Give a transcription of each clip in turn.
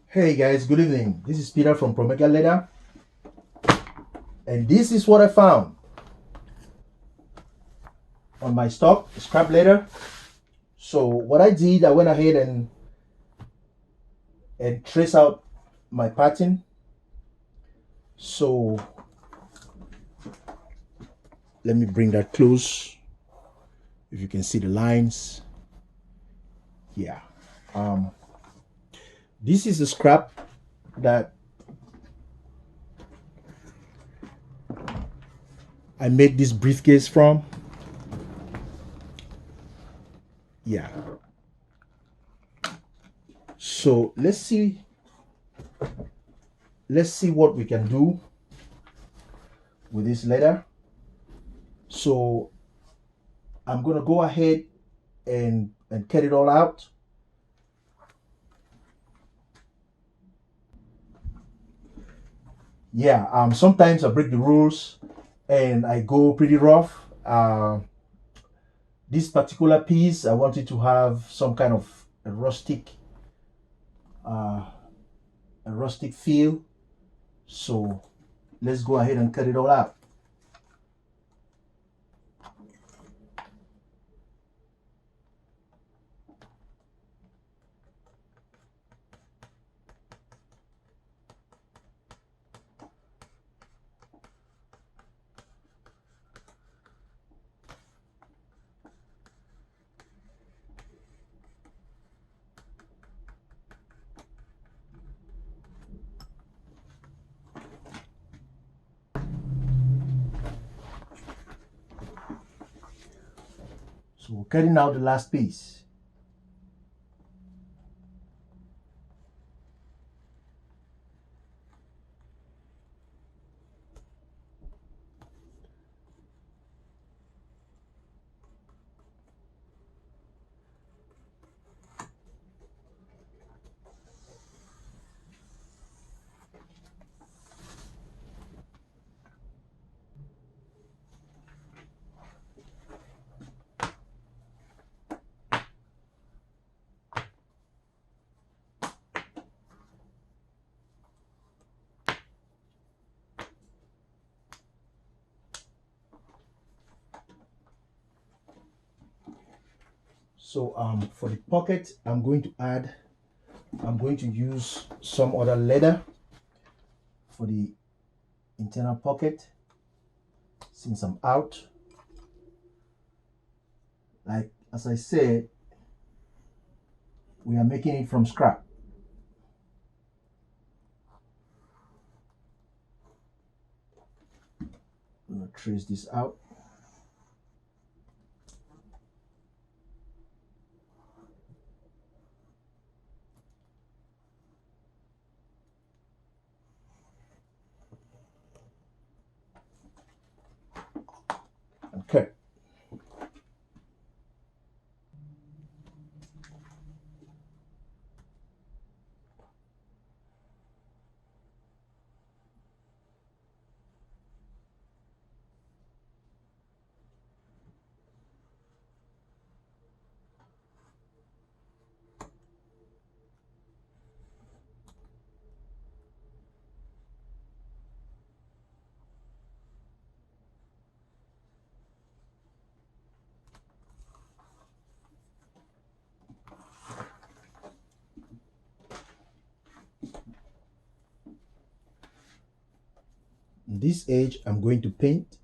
Hey guys, good evening. This is Peter from Promega Leather, and this is what I found on my stock scrap leather. So what I did, I went ahead and trace out my pattern. So let me bring that close. If you can see the lines, yeah. This is the scrap that I made this briefcase from. Yeah. So let's see what we can do with this leather. So I'm gonna go ahead and cut it all out. Yeah, sometimes I break the rules and I go pretty rough. This particular piece, I wanted to have some kind of uh, a rustic feel. So let's go ahead and cut it all out. So we're cutting out the last piece. So for the pocket, I'm going to use some other leather for the internal pocket since I'm out. Like as I said, we are making it from scrap. I'm gonna trace this out. Okay. This edge I'm going to paint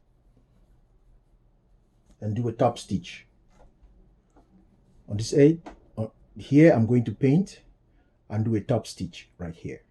and do a top stitch. On this edge, here I'm going to paint and do a top stitch right here.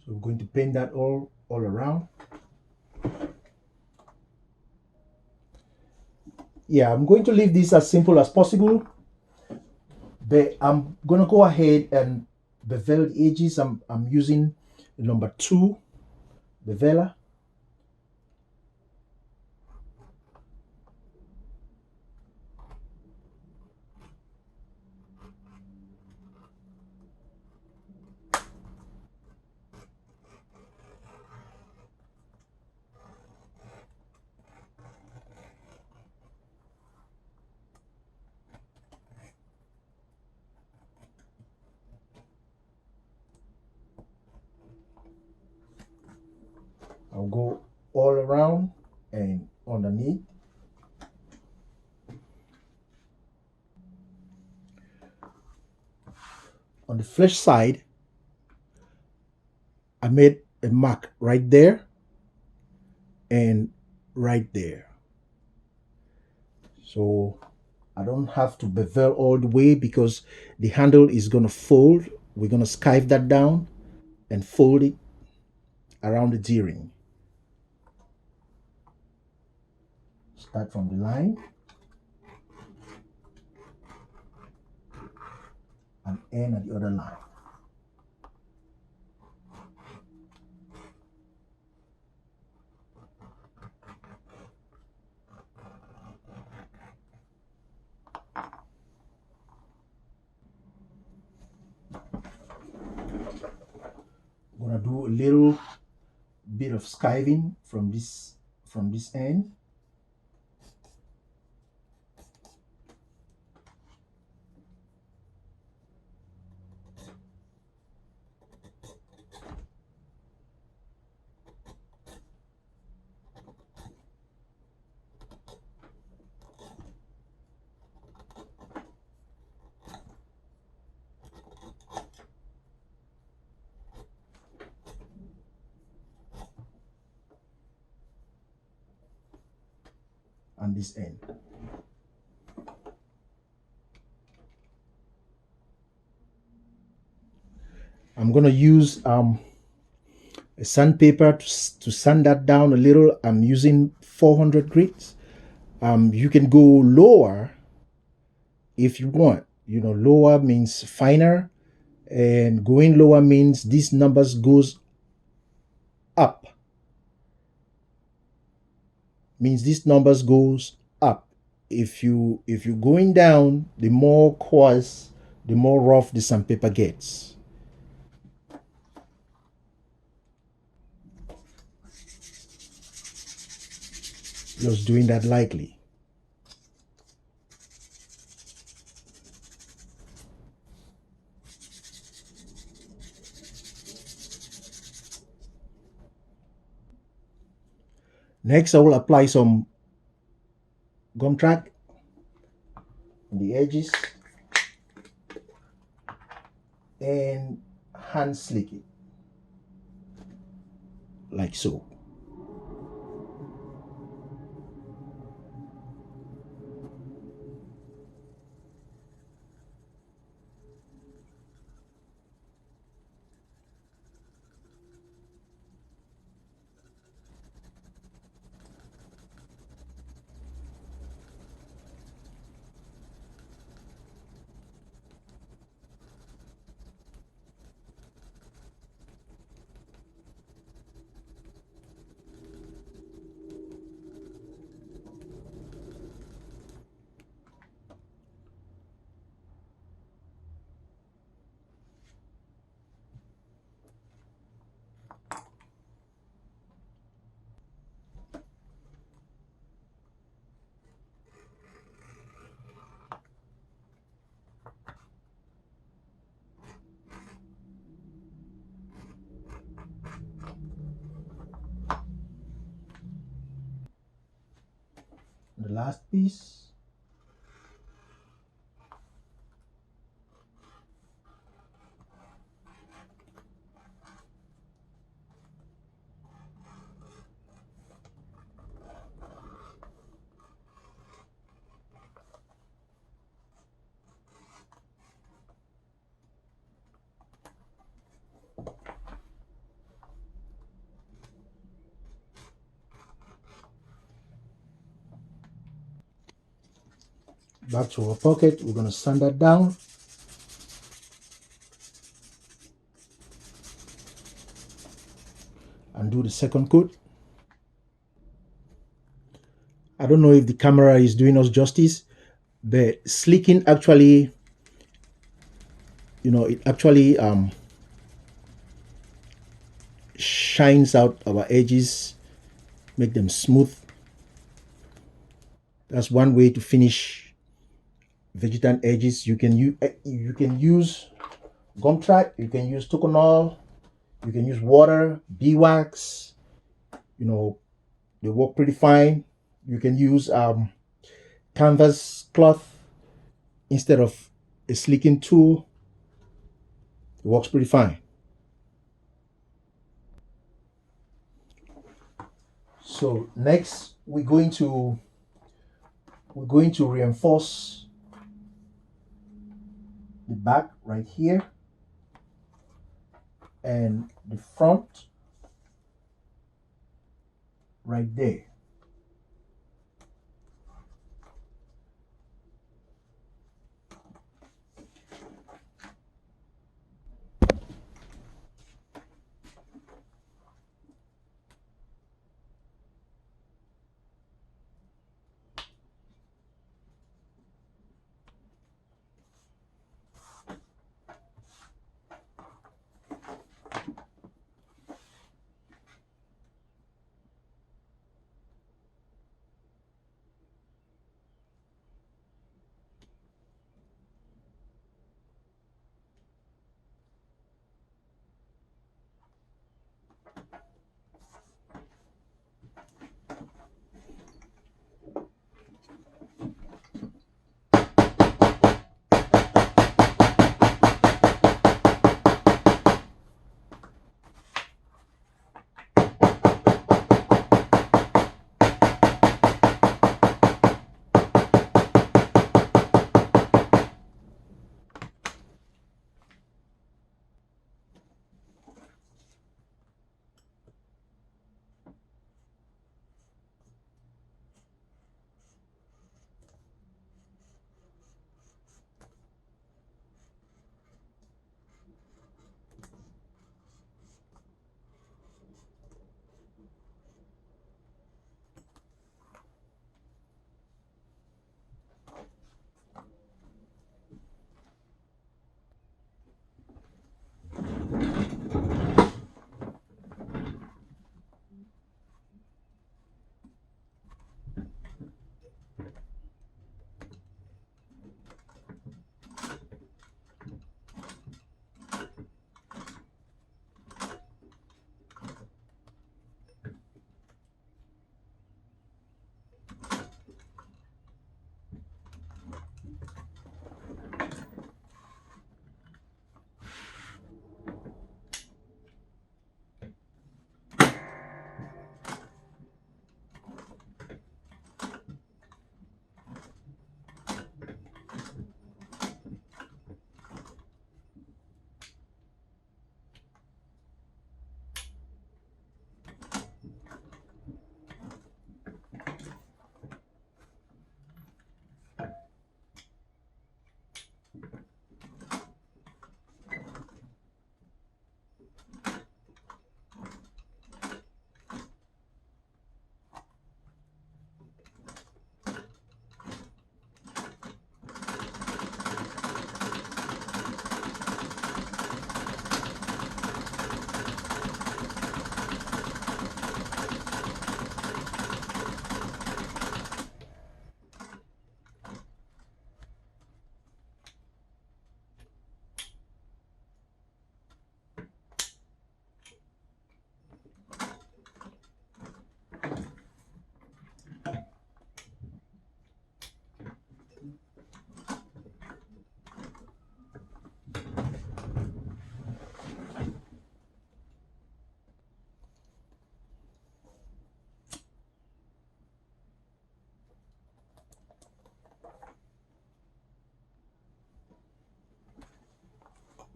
So we're going to paint that all around. Yeah, I'm going to leave this as simple as possible, but I'm gonna go ahead and bevel the edges. I'm using the number 2 beveler. I'll go all around and underneath. On the flesh side, I made a mark right there and right there. So I don't have to bevel all the way because the handle is going to fold. We're going to skive that down and fold it around the D-ring. Start from the line and end at the other line. I'm gonna do a little bit of skiving from this end. And this end. I'm gonna use a sandpaper to sand that down a little. I'm using 400 grits. You can go lower if you want. You know, lower means finer, and going lower means these numbers goes up. Means these numbers goes up. If you're going down, the more coarse, the more rough the sandpaper gets. Just doing that lightly. Next, I will apply some gum track on the edges and hand slick it like so. The last piece. Back to our pocket, we're going to sand that down. And do the second coat. I don't know if the camera is doing us justice, but slicking actually, it actually shines out our edges, make them smooth. That's one way to finish vegetant edges. You can use gum track, you can use toconol, you can use water, beeswax. They work pretty fine. You can use canvas cloth instead of a slicking tool. It works pretty fine. So next we're going to reinforce the back right here and the front right there.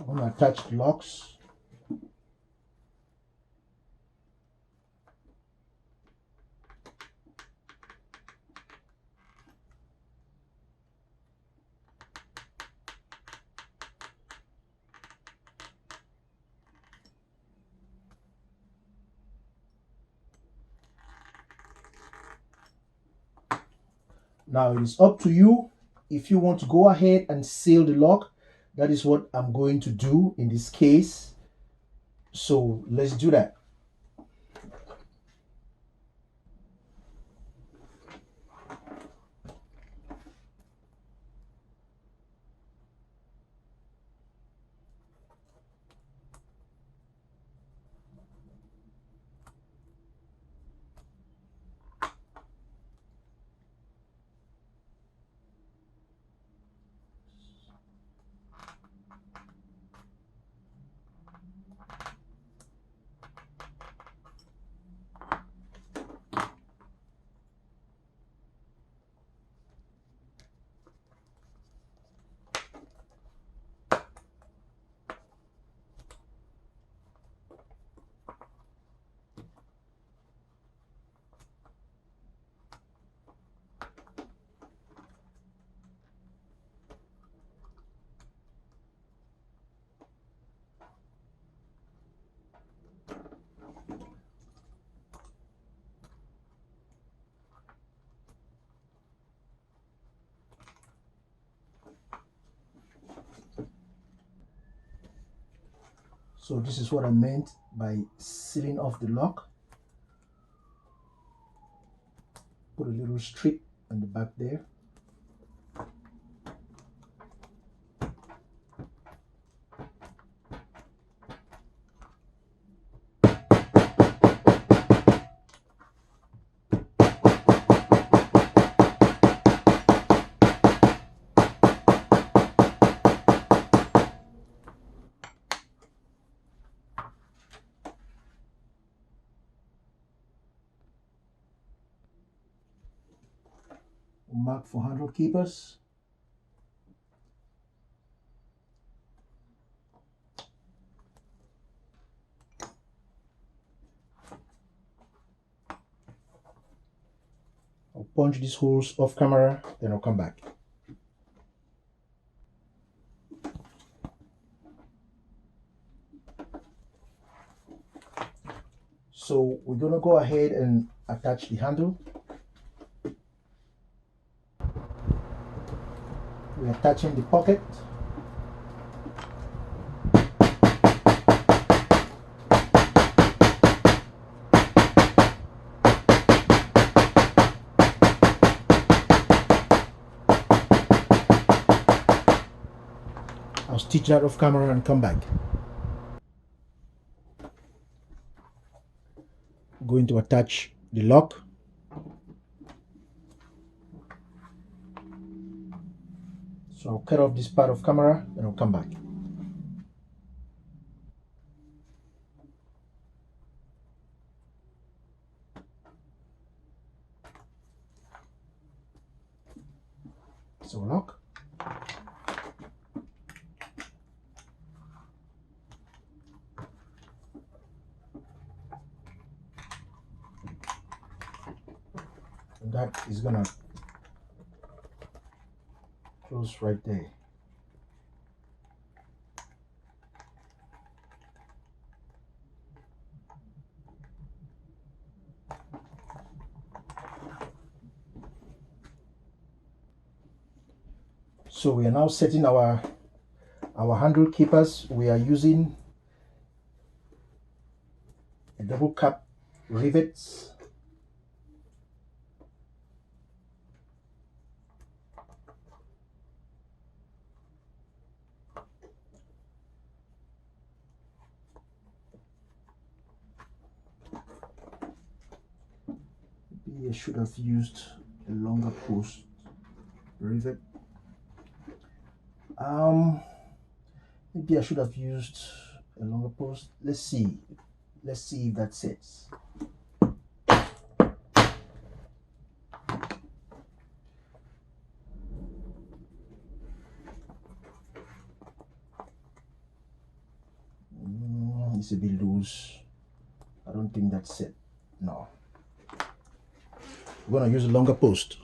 I'm going to attach the locks. Now it is up to you if you want to go ahead and seal the lock. That is what I'm going to do in this case. So let's do that. So this is what I meant by sealing off the lock. Put a little strip on the back there. Mark for handle keepers. I'll punch these holes off camera, then I'll come back. So we're gonna go ahead and attach the handle. We're attaching the pocket. I'll stitch that off camera and come back. I'm going to attach the lock. So I'll cut off this part of camera and I'll come back. So lock. And that is gonna close right there. So we are now setting our handle keepers. We are using a double cap rivets. Maybe I should have used a longer post rivet. Maybe I should have used a longer post. Let's see if that sets. It's a bit loose. I don't think that's set. No. We're gonna use a longer post.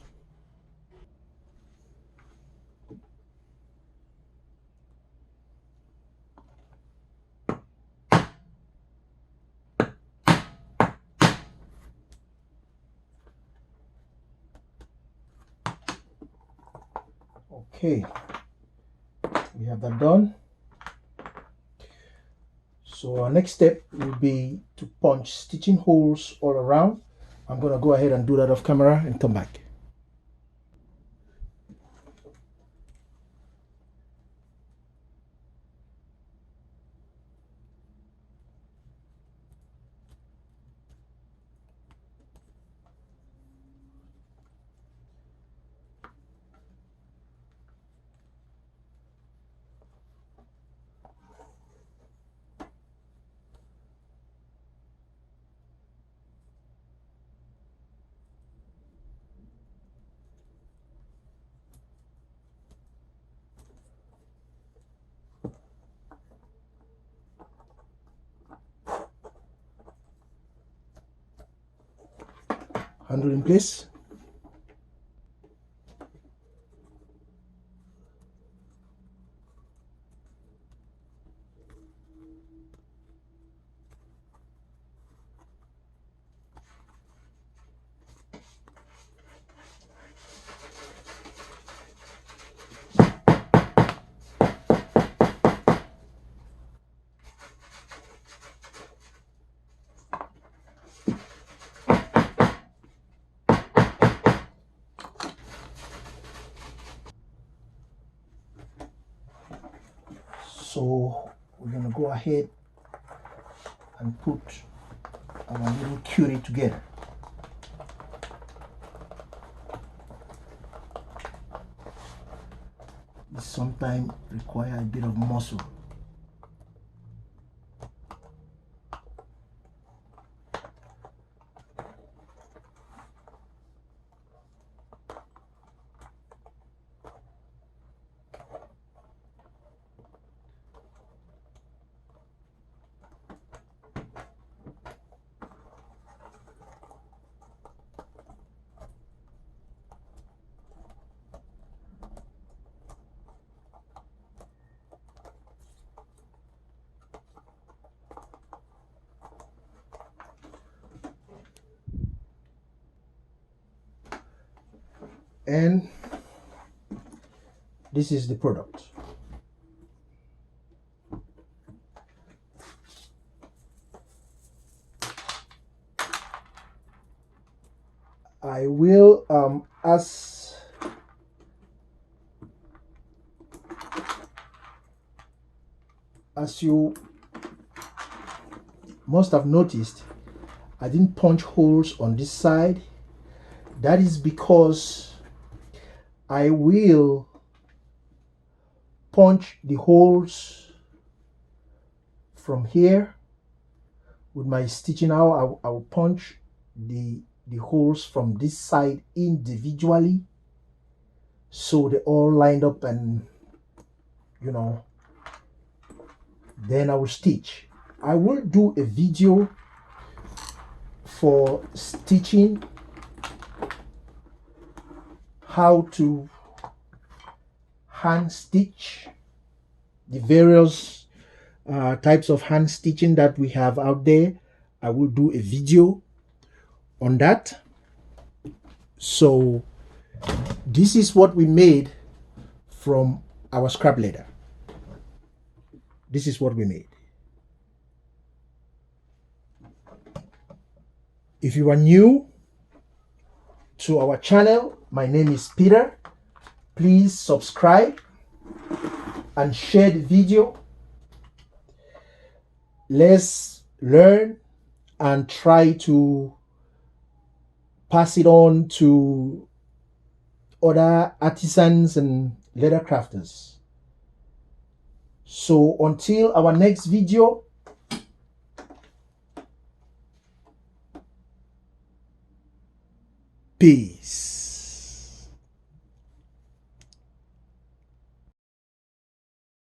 Okay, we have that done. So our next step will be to punch stitching holes all around. I'm going to go ahead and do that off camera and come back. Handle in place. So we're going to go ahead and put our little cutie together. This sometimes requires a bit of muscle. And this is the product. I will as you must have noticed, I didn't punch holes on this side. That is because I will punch the holes from here with my stitching out. I will punch the holes from this side individually, so they're all lined up, and then I will stitch. I will do a video for stitching, how to hand stitch, the various types of hand stitching that we have out there. I will do a video on that. So this is what we made from our scrap leather. This is what we made. If you are new to our channel, my name is Peter. Please subscribe and share the video. Let's learn and try to pass it on to other artisans and leather crafters. So until our next video, peace.